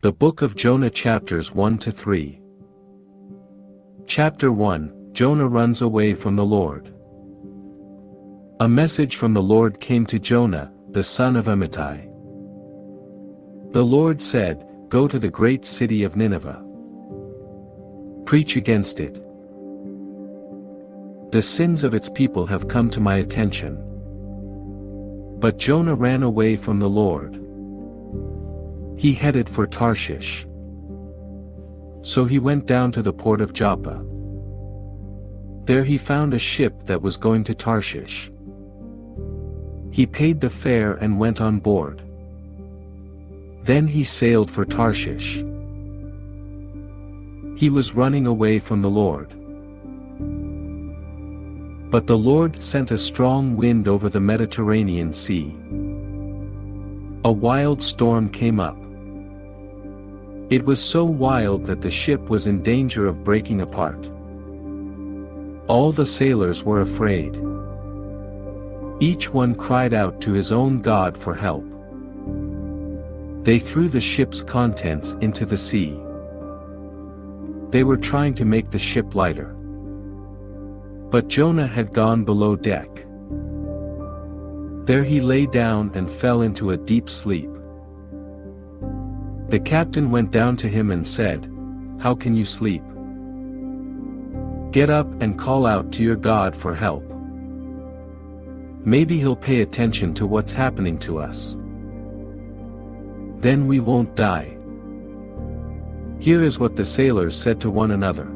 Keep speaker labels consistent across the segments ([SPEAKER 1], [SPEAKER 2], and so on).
[SPEAKER 1] The Book of Jonah chapters 1 to 3. Chapter 1, Jonah runs away from the Lord. A message from the Lord came to Jonah, the son of Amittai. The Lord said, "Go to the great city of Nineveh. Preach against it. The sins of its people have come to my attention." But Jonah ran away from the Lord. He headed for Tarshish. So he went down to the port of Joppa. There he found a ship that was going to Tarshish. He paid the fare and went on board. Then he sailed for Tarshish. He was running away from the Lord. But the Lord sent a strong wind over the Mediterranean Sea. A wild storm came up. It was so wild that the ship was in danger of breaking apart. All the sailors were afraid. Each one cried out to his own God for help. They threw the ship's contents into the sea. They were trying to make the ship lighter. But Jonah had gone below deck. There he lay down and fell into a deep sleep. The captain went down to him and said, "How can you sleep? Get up and call out to your God for help. Maybe he'll pay attention to what's happening to us. Then we won't die." Here is what the sailors said to one another.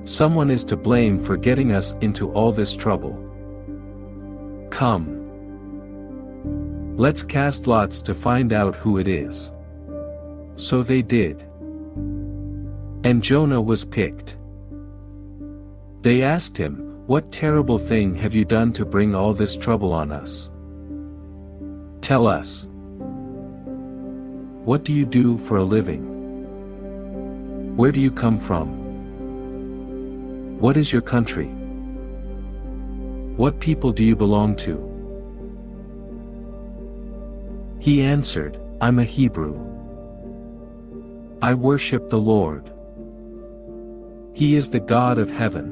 [SPEAKER 1] "Someone is to blame for getting us into all this trouble. Come. Let's cast lots to find out who it is." So they did. And Jonah was picked. They asked him, "What terrible thing have you done to bring all this trouble on us? Tell us. What do you do for a living? Where do you come from? What is your country? What people do you belong to?" He answered, "I'm a Hebrew. I worship the Lord. He is the God of heaven.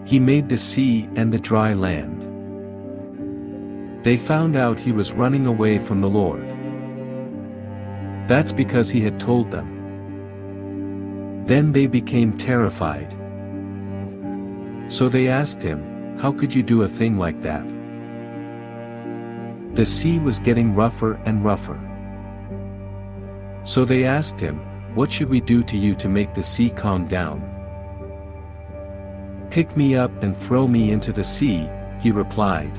[SPEAKER 1] He made the sea and the dry land." They found out he was running away from the Lord. That's because he had told them. Then they became terrified. So they asked him, "How could you do a thing like that?" The sea was getting rougher and rougher. So they asked him, "What should we do to you to make the sea calm down?" "Pick me up and throw me into the sea," he replied.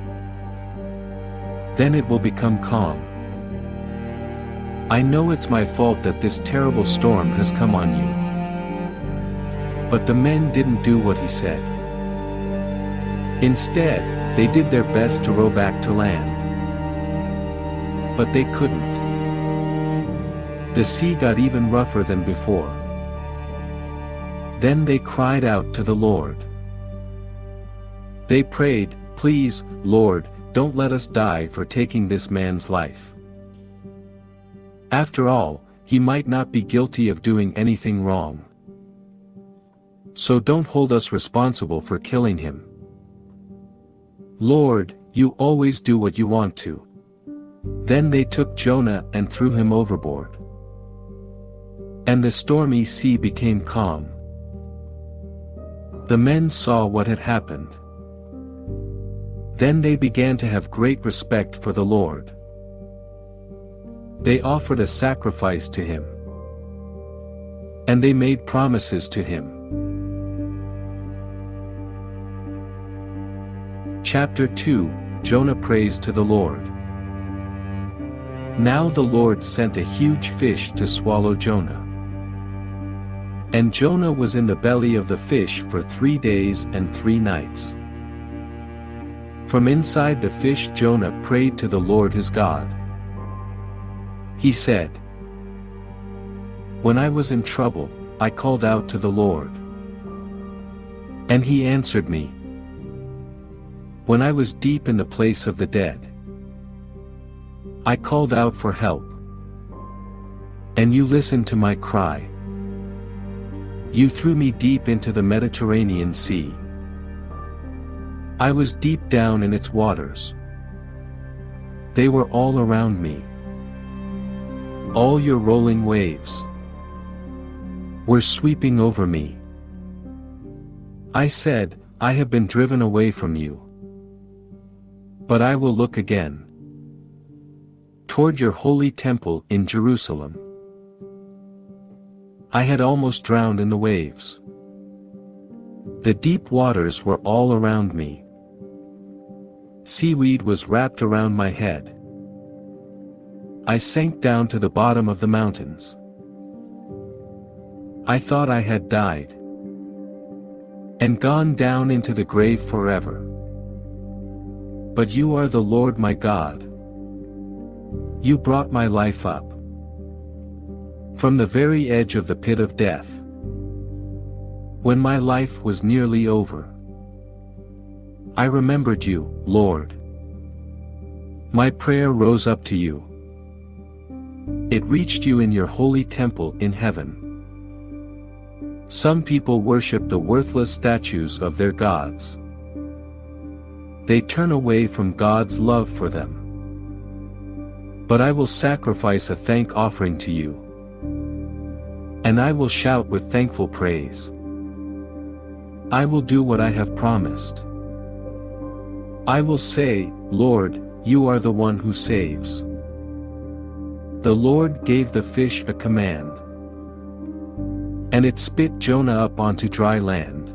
[SPEAKER 1] "Then it will become calm. I know it's my fault that this terrible storm has come on you." But the men didn't do what he said. Instead, they did their best to row back to land. But they couldn't. The sea got even rougher than before. Then they cried out to the Lord. They prayed, "Please, Lord, don't let us die for taking this man's life. After all, he might not be guilty of doing anything wrong. So don't hold us responsible for killing him. Lord, you always do what you want to." Then they took Jonah and threw him overboard. And the stormy sea became calm. The men saw what had happened. Then they began to have great respect for the Lord. They offered a sacrifice to him. And they made promises to him. Chapter 2, Jonah prays to the Lord. Now the Lord sent a huge fish to swallow Jonah. And Jonah was in the belly of the fish for 3 days and 3 nights. From inside the fish Jonah prayed to the Lord his God. He said, "When I was in trouble, I called out to the Lord. And he answered me. When I was deep in the place of the dead, I called out for help. And you listened to my cry. You threw me deep into the Mediterranean Sea. I was deep down in its waters. They were all around me. All your rolling waves were sweeping over me. I said, I have been driven away from you. But I will look again toward your holy temple in Jerusalem. I had almost drowned in the waves. The deep waters were all around me. Seaweed was wrapped around my head. I sank down to the bottom of the mountains. I thought I had died and gone down into the grave forever. But you are the Lord my God. You brought my life up from the very edge of the pit of death. When my life was nearly over, I remembered you, Lord. My prayer rose up to you. It reached you in your holy temple in heaven. Some people worship the worthless statues of their gods. They turn away from God's love for them. But I will sacrifice a thank offering to you, and I will shout with thankful praise. I will do what I have promised. I will say, Lord, you are the one who saves. The Lord gave the fish a command, and it spit Jonah up onto dry land.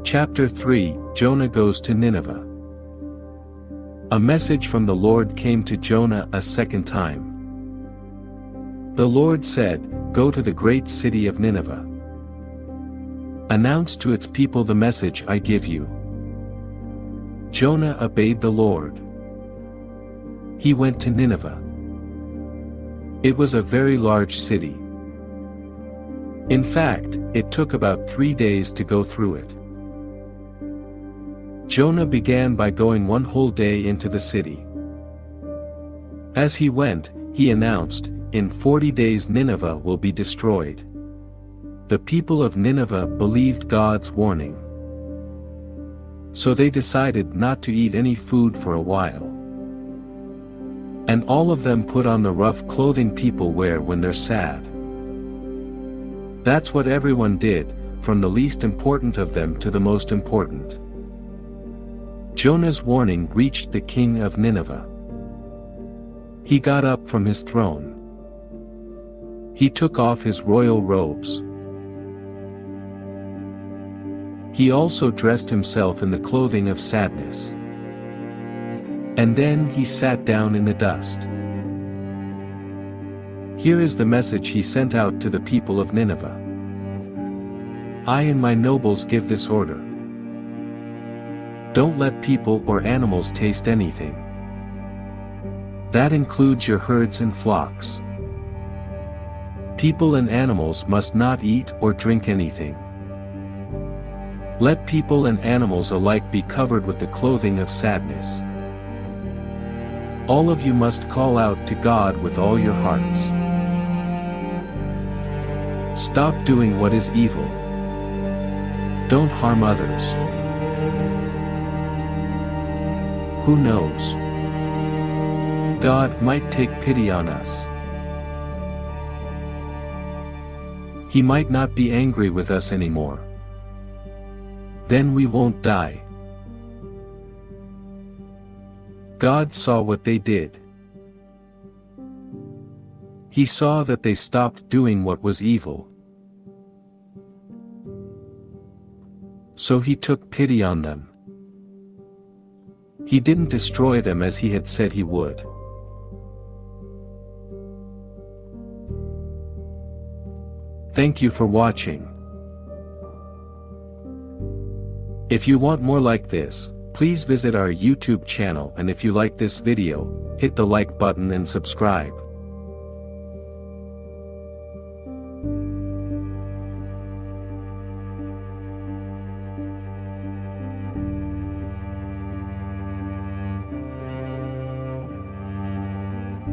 [SPEAKER 1] Chapter 3, Jonah goes to Nineveh. A message from the Lord came to Jonah a second time. The Lord said, Go to the great city of Nineveh. Announce to its people the message I give you. Jonah obeyed the Lord. He went to Nineveh. It was a very large city. In fact, it took about 3 days to go through it. Jonah began by going one whole day into the city. As he went, he announced, In 40 days Nineveh will be destroyed. The people of Nineveh believed God's warning. So they decided not to eat any food for a while. And all of them put on the rough clothing people wear when they're sad. That's what everyone did, from the least important of them to the most important. Jonah's warning reached the king of Nineveh. He got up from his throne. He took off his royal robes. He also dressed himself in the clothing of sadness. And then he sat down in the dust. Here is the message he sent out to the people of Nineveh. I and my nobles give this order. Don't let people or animals taste anything. That includes your herds and flocks. People and animals must not eat or drink anything. Let people and animals alike be covered with the clothing of sadness. All of you must call out to God with all your hearts. Stop doing what is evil. Don't harm others. Who knows? God might take pity on us. He might not be angry with us anymore. Then we won't die. God saw what they did. He saw that they stopped doing what was evil. So he took pity on them. He didn't destroy them as he had said he would. Thank you for watching. If you want more like this, please visit our YouTube channel, and if you like this video, hit the like button and subscribe.